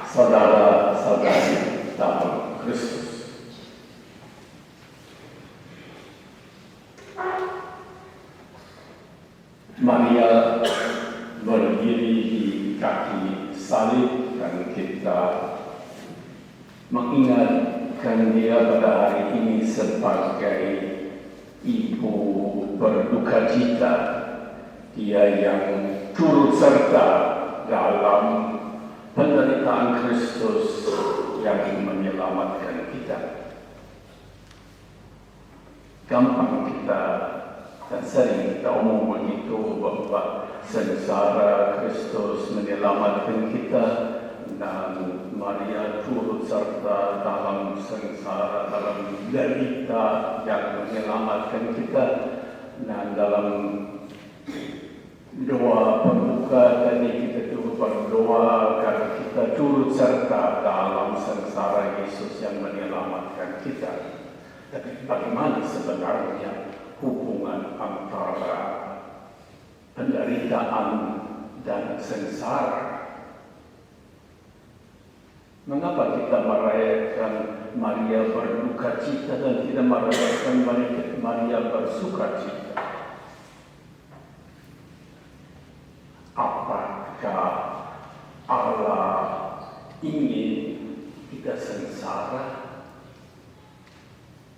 saudara-saudari dalam Kristus. Maria berdiri di kaki salib dan kita mengingatkan dia pada hari ini sebagai ibu berduka cita, dia yang turut serta dalam penderitaan Kristus yang menyelamatkan kita. Gampang kita dan sering kita omong begitu bahwa sengsara Kristus menyelamatkan kita dan Maria turut serta dalam sengsara, dalam derita yang menyelamatkan kita. Dan dalam doa pembuka tadi kita turut berdoa karena kita turut serta dalam sengsara Yesus yang menyelamatkan kita. Tapi bagaimana sebenarnya hubungan antara penderitaan dan sengsara? Mengapa kita merayakan Maria berduka cita dan tidak merayakan Maria bersuka cita? Apakah Allah ingin kita sengsara,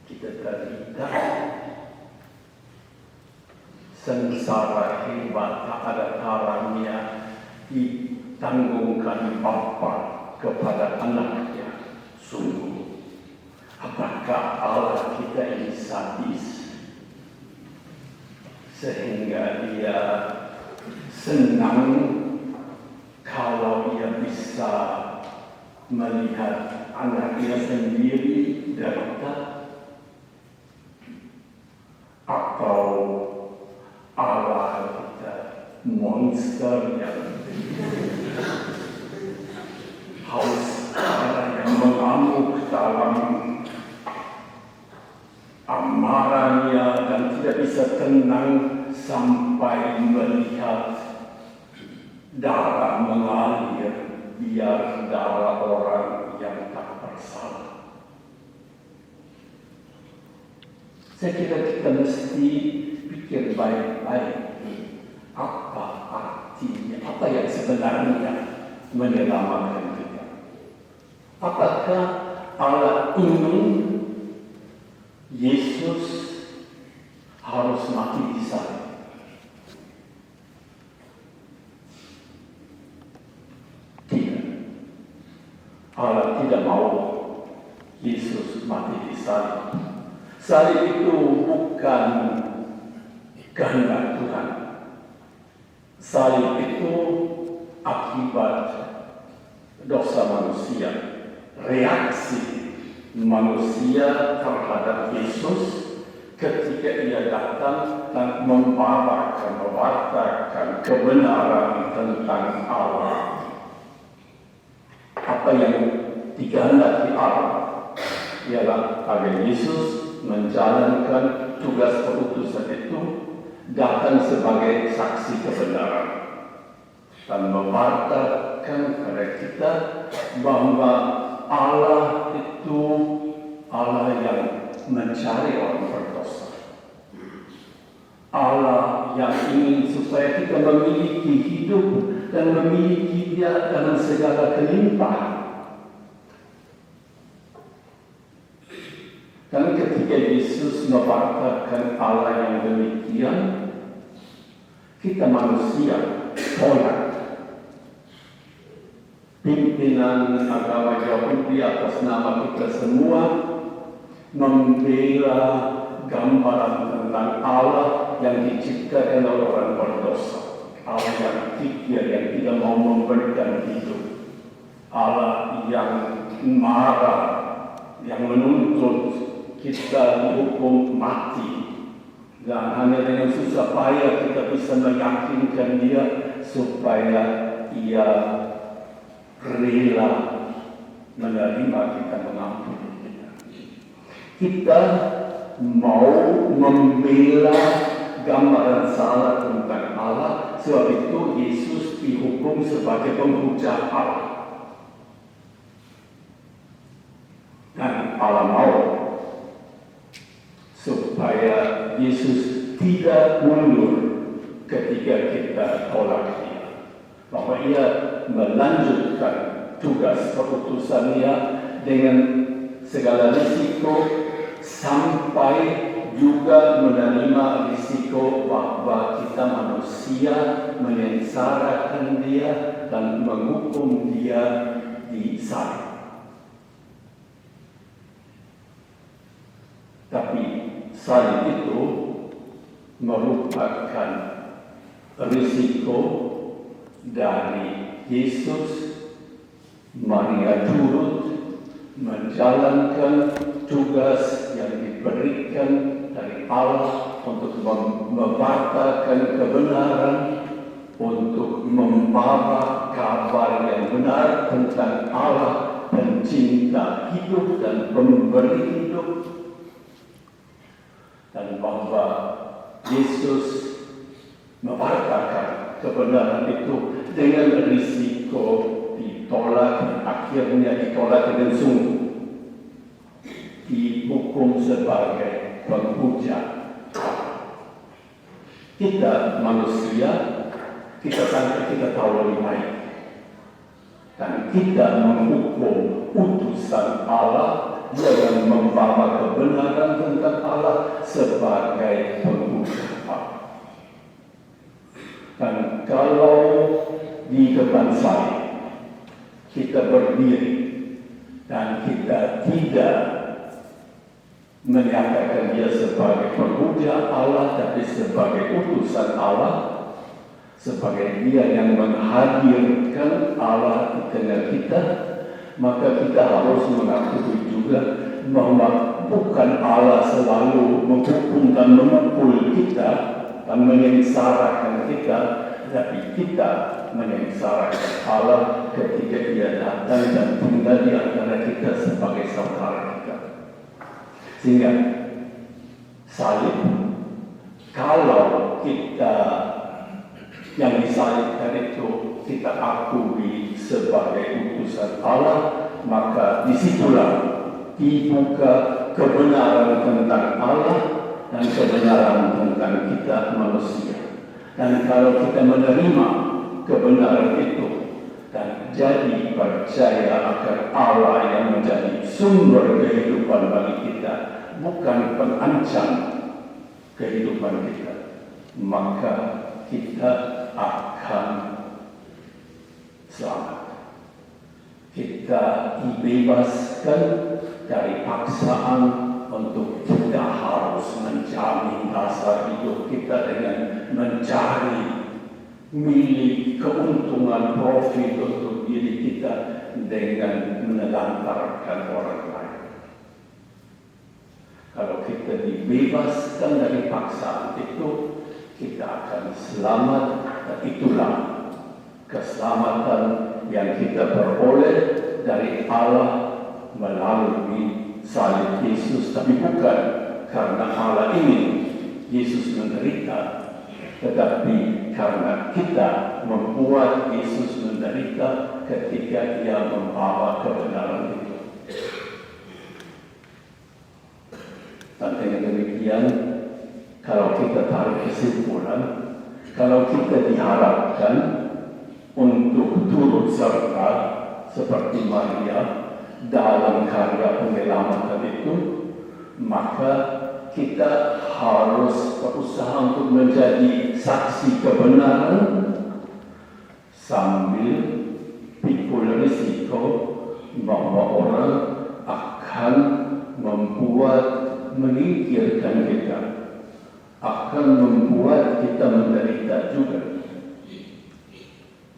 kita derita? Sengsara hebat tak ada taranya ditanggungkan Bapa kepada anaknya. Sungguh, apakah Allah kita ini sadis sehingga dia senang kalau ia bisa melihat anaknya sendiri derita? Atau Allah kita monster yang haus yang mengamuk dalam amarahnya dan tidak bisa tenang sampai melihat darah mengalir biar darah orang yang tak bersalah. Saya kira kita mesti pikir baik-baik apa artinya, apa yang sebenarnya menyelamatkan kita. Apakah Allah ingin Yesus harus mati di salib? Tidak. Allah tidak mau Yesus mati di salib. Salib itu bukan kehendak Tuhan. Salib itu akibat dosa manusia, reaksi manusia terhadap Yesus ketika ia datang dan membawarkan kebenaran tentang Allah. Apa yang dikehendaki Allah ialah agar Yesus menjalankan tugas perutusan itu, datang sebagai saksi kebenaran dan memberitakan kepada kita bahwa Allah itu Allah yang mencari orang berdosa. Allah yang ingin supaya kita memiliki hidup dan memiliki Dia dalam segala kelimpahan. Dan ketika Yesus memberitakan Allah yang demikian, kita manusia tolak. Pimpinan agama Yahudi atas nama kita semua membela gambaran tentang Allah yang diciptakan oleh orang berdosa. Allah yang kikir, yang tidak mau memberikan hidup. Allah yang marah, yang menuntut kita dihukum mati. Dan hanya dengan susah payah kita bisa meyakinkan dia supaya ia rela menerima kita, mengampuni kita. Kita mau membela gambaran salah tentang Allah, sebab itu Yesus dihukum sebagai penghujat Allah. supaya Yesus tidak mundur ketika kita tolak Dia. Bahwa Ia melanjutkan tugas perutusannya dengan segala risiko sampai juga menerima risiko bahwa kita manusia menyengsarakan Dia dan menghukum Dia di salib. Tapi salib itu merupakan risiko dari Yesus. Maria turut menjalankan tugas yang diberikan dari Allah untuk memberitakan kebenaran, untuk membawa kabar yang benar tentang Allah, pencinta hidup dan pemberi hidup, dan bahwa Yesus memberitakan kebenaran itu dengan risiko ditolak, akhirnya ditolak dengan sungguh, dihukum sebagai penghujat. Kita manusia, kita sangka kita tahu lebih baik, dan kita menghukum utusan Allah, Dia yang membawa kebenaran tentang Allah sebagai penghujat. Dan kalau di depan salib kita berdiri dan kita tidak menyatakan Dia sebagai penghujat Allah, tapi sebagai utusan Allah, sebagai Dia yang menghadirkan Allah di tengah kita, maka kita harus mengakui juga bahwa bukan Allah selalu menghukum dan memukul kita dan menyengsarakan kita, tapi kita menyengsarakan Allah ketika Dia datang dan tinggal di antara kita sebagai saudara kita. Sehingga salib, kalau kita yang disalibkan itu kita akui sebagai utusan Allah, maka disitulah dibuka kebenaran tentang Allah dan kebenaran tentang kita manusia. Dan kalau kita menerima kebenaran itu dan jadi percaya akan Allah yang menjadi sumber kehidupan bagi kita, bukan pengancam kehidupan kita, maka kita akan selamat. Kita dibebaskan dari paksaan untuk tidak harus menjamin dasar hidup kita dengan mencari milik keuntungan profit untuk diri kita dengan menelantarkan orang lain. Kalau kita dibebaskan dari paksaan itu, kita akan selamat, dan itulah keselamatan yang kita peroleh dari Allah melalui salib Yesus. Tapi bukan karena Allah ingin Yesus menderita, tetapi karena kita membuat Yesus menderita ketika Dia membawa kebenaran itu. Dan dengan demikian, kalau kita tarik kesimpulan, kalau kita diharapkan untuk turut serta seperti Maria dalam karya penyelamatan itu, maka kita harus berusaha untuk menjadi saksi kebenaran sambil pikul risiko bahwa orang akan menyingkirkan kita, akan membuat kita menderita juga.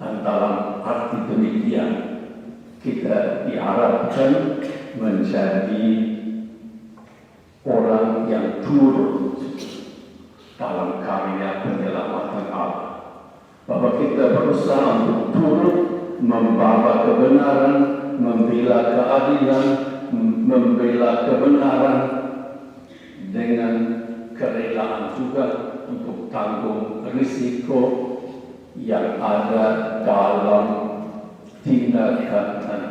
Dan dalam arti demikian, kita diharapkan menjadi orang yang turut dalam karya penyelamatan Allah. Bahwa kita berusaha untuk turut membawa kebenaran, membela keadilan, membela kebenaran dengan kerelaan juga untuk tanggung risiko yang ada dalam tindakan dan